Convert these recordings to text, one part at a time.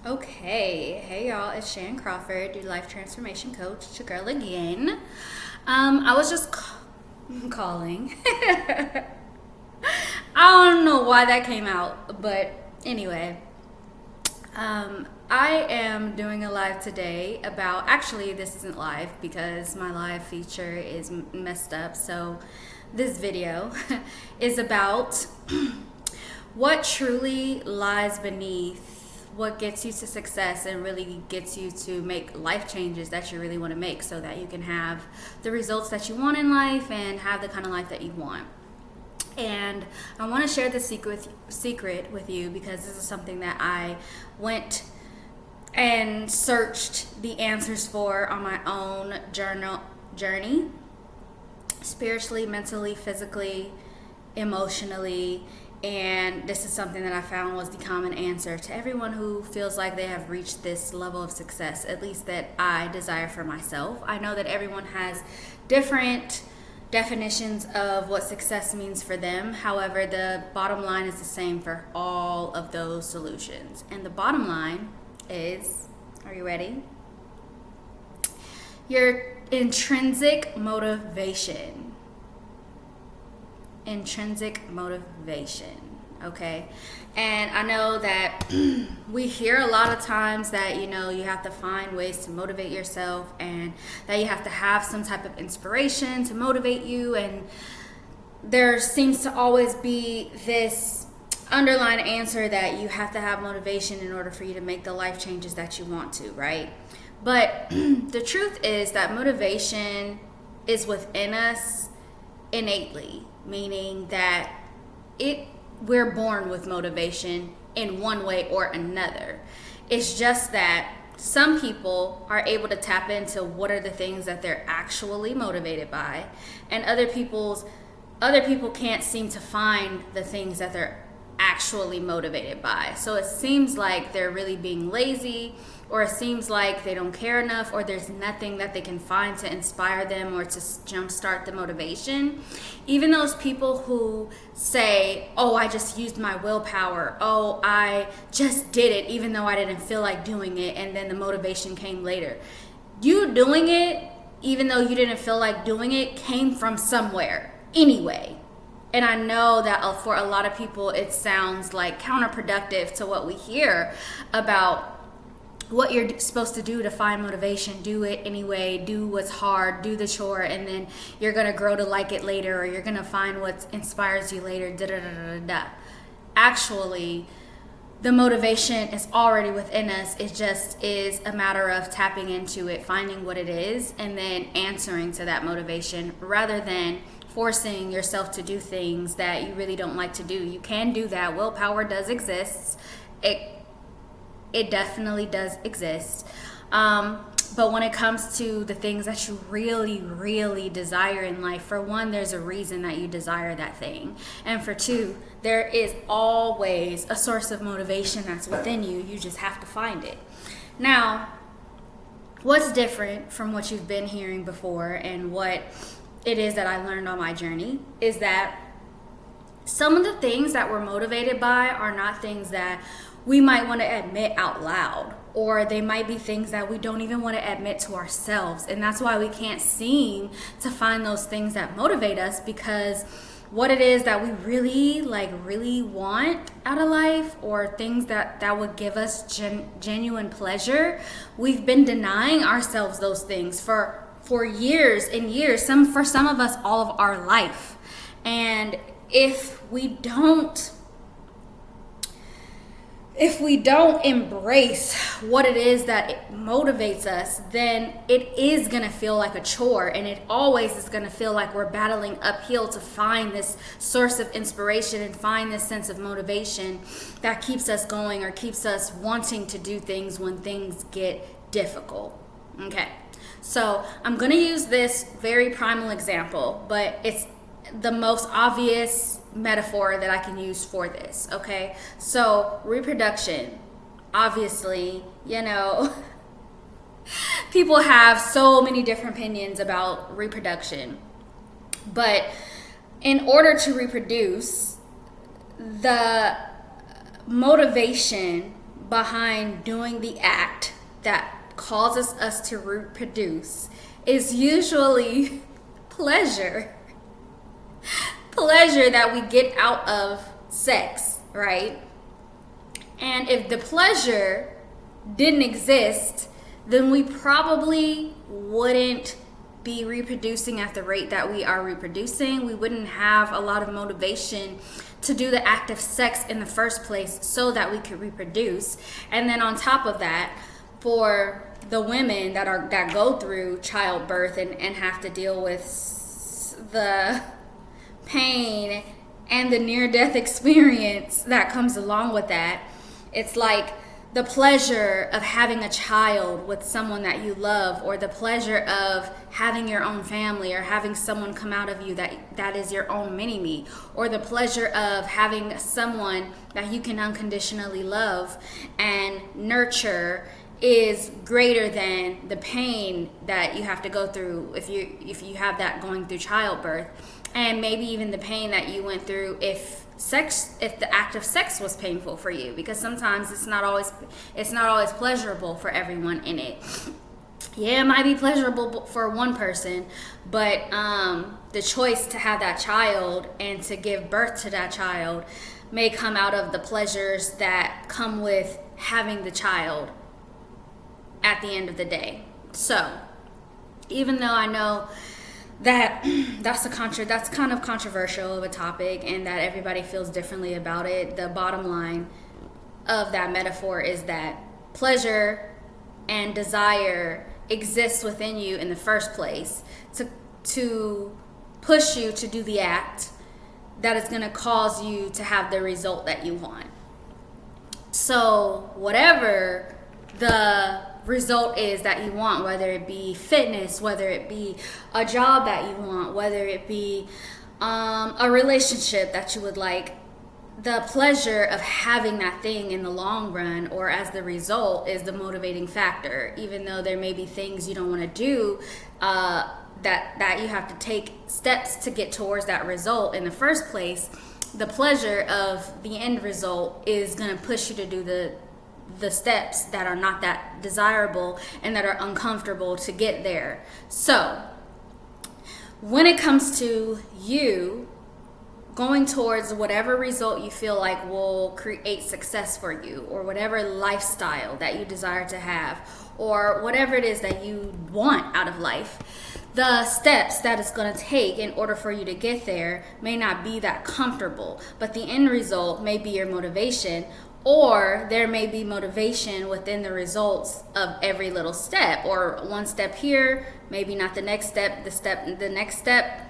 Okay, hey y'all, it's Shan Crawford, your life transformation coach. It's your girl again. I was just calling. I don't know why that came out, but anyway, I am doing a live today about, actually this isn't live because my live feature is messed up, so this video is about what truly lies beneath what gets you to success and really gets you to make life changes that you really want to make so that you can have the results that you want in life and have the kind of life that you want. And I want to share the secret with you because this is something that I went and searched the answers for on my own journey, spiritually, mentally, physically, emotionally. And this is something that I found was the common answer to everyone who feels like they have reached this level of success, at least that I desire for myself. I know that everyone has different definitions of what success means for them. However, the bottom line is the same for all of those solutions. And the bottom line is, are you ready? Your intrinsic motivation. Intrinsic motivation, okay? And I know that we hear a lot of times that, you have to find ways to motivate yourself and that you have to have some type of inspiration to motivate you. And there seems to always be this underlying answer that you have to have motivation in order for you to make the life changes that you want to, right? But the truth is that motivation is within us innately, meaning that we're born with motivation in one way or another. It's just that some people are able to tap into what are the things that they're actually motivated by, and other people can't seem to find the things that they're actually motivated by. So it seems like they're really being lazy, or it seems like they don't care enough, or there's nothing that they can find to inspire them or to jumpstart the motivation. Even those people who say, oh, I just used my willpower, oh, I just did it even though I didn't feel like doing it, and then the motivation came later. You doing it even though you didn't feel like doing it came from somewhere anyway. And I know that for a lot of people it sounds like counterproductive to what we hear about what you're supposed to do to find motivation. Do it anyway, do what's hard, do the chore, and then you're going to grow to like it later, or you're going to find what inspires you later, da-da-da-da-da. Actually, the motivation is already within us. It just is a matter of tapping into it, finding what it is, and then answering to that motivation rather than forcing yourself to do things that you really don't like to do. You can do that. Willpower does exist. It definitely does exist. But when it comes to the things that you really, really desire in life, for one, there's a reason that you desire that thing. And for two, there is always a source of motivation that's within you. You just have to find it. Now, what's different from what you've been hearing before and what it is that I learned on my journey is that some of the things that we're motivated by are not things that we might want to admit out loud, or they might be things that we don't even want to admit to ourselves. And that's why we can't seem to find those things that motivate us, because what it is that we really want out of life, or things that would give us genuine pleasure, we've been denying ourselves those things for years and years, for some of us all of our life. And if we don't embrace what it is that motivates us, then it is going to feel like a chore, and it always is going to feel like we're battling uphill to find this source of inspiration and find this sense of motivation that keeps us going or keeps us wanting to do things when things get difficult. Okay, so I'm going to use this very primal example, but it's the most obvious metaphor that I can use for this, okay? So reproduction, obviously, people have so many different opinions about reproduction, but in order to reproduce, the motivation behind doing the act that causes us to reproduce is usually pleasure. Pleasure that we get out of sex, right? And if the pleasure didn't exist, then we probably wouldn't be reproducing at the rate that we are reproducing. We wouldn't have a lot of motivation to do the act of sex in the first place so that we could reproduce. And then on top of that, for the women that go through childbirth and have to deal with the pain and the near-death experience that comes along with that, it's like the pleasure of having a child with someone that you love, or the pleasure of having your own family, or having someone come out of you that is your own mini-me, or the pleasure of having someone that you can unconditionally love and nurture is greater than the pain that you have to go through if you have that going through childbirth, and maybe even the pain that you went through if the act of sex was painful for you, because sometimes it's not always pleasurable for everyone in it. Yeah, it might be pleasurable for one person, but the choice to have that child and to give birth to that child may come out of the pleasures that come with having the child at the end of the day. So even though I know that that's kind of controversial of a topic and that everybody feels differently about it, the bottom line of that metaphor is that pleasure and desire exists within you in the first place to push you to do the act that is going to cause you to have the result that you want. So whatever the result is that you want, whether it be fitness, whether it be a job that you want, whether it be a relationship that you would like, the pleasure of having that thing in the long run or as the result is the motivating factor. Even though there may be things you don't want to do, that you have to take steps to get towards that result in the first place, the pleasure of the end result is going to push you to do the steps that are not that desirable and that are uncomfortable to get there. So when it comes to you going towards whatever result you feel like will create success for you, or whatever lifestyle that you desire to have, or whatever it is that you want out of life, the steps that it's going to take in order for you to get there may not be that comfortable, but the end result may be your motivation, or there may be motivation within the results of every little step, or one step here, maybe not the next step, the next step,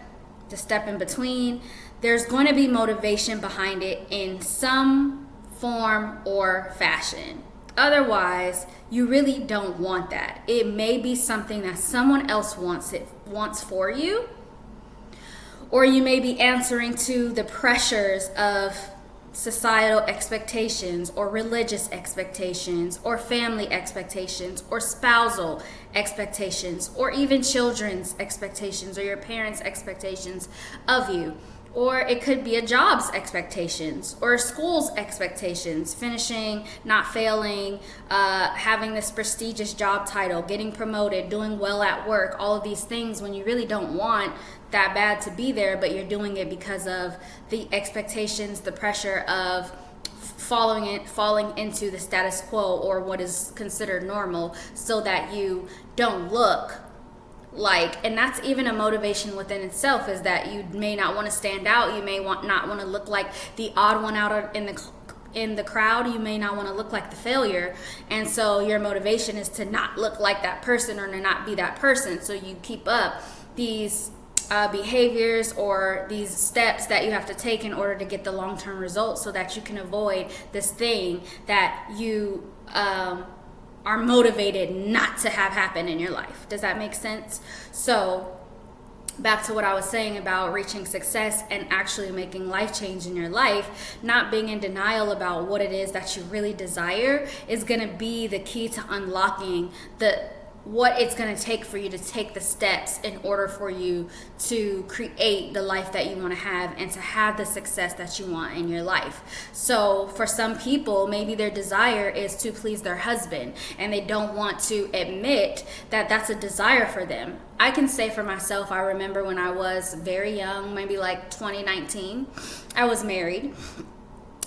the step in between. There's going to be motivation behind it in some form or fashion. Otherwise, you really don't want that. It may be something that someone else wants for you, or you may be answering to the pressures of societal expectations, or religious expectations, or family expectations, or spousal expectations, or even children's expectations, or your parents' expectations of you. Or it could be a job's expectations, or a school's expectations, finishing, not failing, having this prestigious job title, getting promoted, doing well at work, all of these things when you really don't want that bad to be there, but you're doing it because of the expectations, the pressure of falling into the status quo, or what is considered normal, so that you don't look like, and that's even a motivation within itself, is that you may not want to stand out, you may not want to look like the odd one out in the crowd, you may not want to look like the failure, and so your motivation is to not look like that person or to not be that person. So you keep up these behaviors or these steps that you have to take in order to get the long-term results, so that you can avoid this thing that you are motivated not to have happen in your life. Does that make sense? So back to what I was saying about reaching success and actually making life change in your life, not being in denial about what it is that you really desire is going to be the key to unlocking what it's going to take for you to take the steps in order for you to create the life that you want to have and to have the success that you want in your life. So for some people, maybe their desire is to please their husband and they don't want to admit that that's a desire for them. I can say for myself, I remember when I was very young, maybe like 2019, I was married.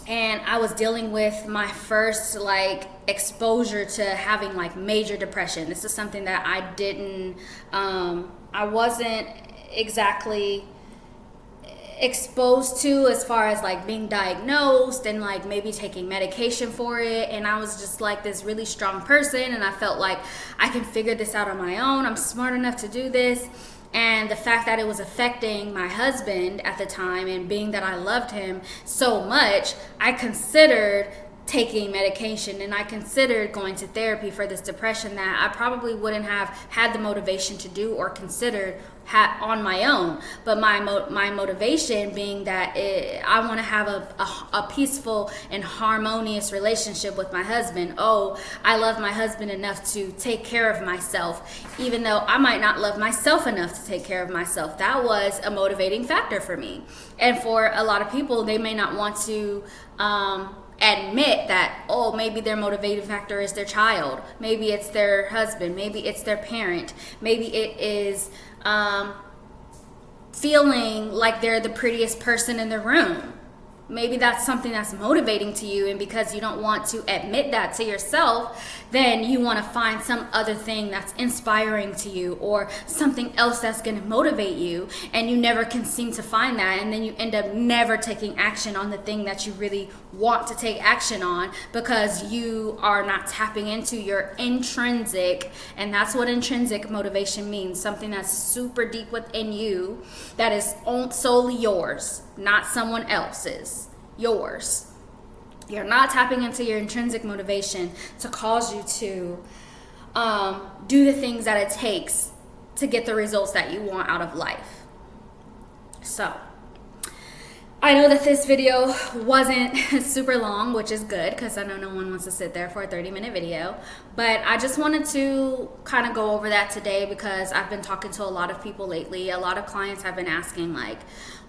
And I was dealing with my first like exposure to having like major depression. This is something that I wasn't exactly exposed to as far as like being diagnosed and like maybe taking medication for it. And I was just like this really strong person, and I felt like I can figure this out on my own. I'm smart enough to do this. And the fact that it was affecting my husband at the time, and being that I loved him so much, I considered taking medication and I considered going to therapy for this depression that I probably wouldn't have had the motivation to do or considered on my own. But my motivation being that I want to have a peaceful and harmonious relationship with my husband. Oh, I love my husband enough to take care of myself, even though I might not love myself enough to take care of myself. That was a motivating factor for me. And for a lot of people, they may not want to admit that, oh, maybe their motivating factor is their child, maybe it's their husband, maybe it's their parent, maybe it is feeling like they're the prettiest person in the room. Maybe that's something that's motivating to you, and because you don't want to admit that to yourself, then you want to find some other thing that's inspiring to you or something else that's going to motivate you, and you never can seem to find that, and then you end up never taking action on the thing that you really want to take action on because you are not tapping into your intrinsic, and that's what intrinsic motivation means, something that's super deep within you that is solely yours, not someone else's. Yours. You're not tapping into your intrinsic motivation to cause you to do the things that it takes to get the results that you want out of life. So I know that this video wasn't super long, which is good because I know no one wants to sit there for a 30-minute video, but I just wanted to kind of go over that today because I've been talking to a lot of people lately. A lot of clients have been asking, like,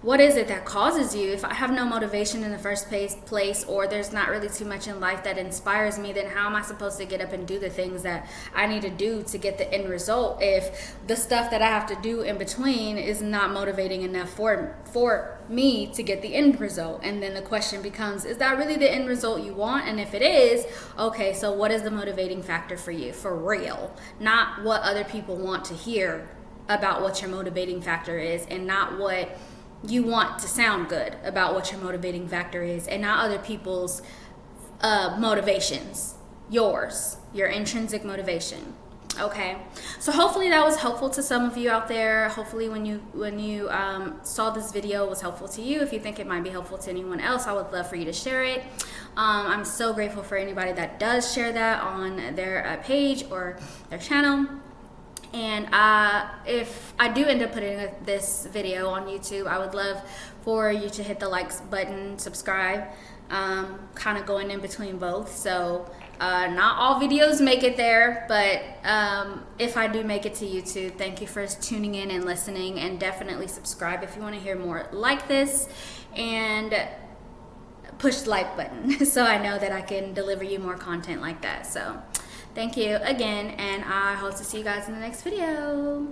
what is it that causes you? If I have no motivation in the first place, or there's not really too much in life that inspires me, then how am I supposed to get up and do the things that I need to do to get the end result if the stuff that I have to do in between is not motivating enough for me to get the end result? And then the question becomes, is that really the end result you want? And if it is, okay, so what is the motivating factor for you, for real? Not what other people want to hear about what your motivating factor is, and not what you want to sound good about what your motivating factor is, and not other people's motivations. Yours, your intrinsic motivation. Okay, so hopefully that was helpful to some of you out there. Hopefully when you saw this video, it was helpful to you. If you think it might be helpful to anyone else, I would love for you to share it. I'm so grateful for anybody that does share that on their page or their channel. And if I do end up putting this video on YouTube, I would love for you to hit the likes button, subscribe, kind of going in between both. So not all videos make it there, but if I do make it to YouTube, thank you for tuning in and listening, and definitely subscribe if you want to hear more like this, and push the like button so I know that I can deliver you more content like that. So thank you again, and I hope to see you guys in the next video.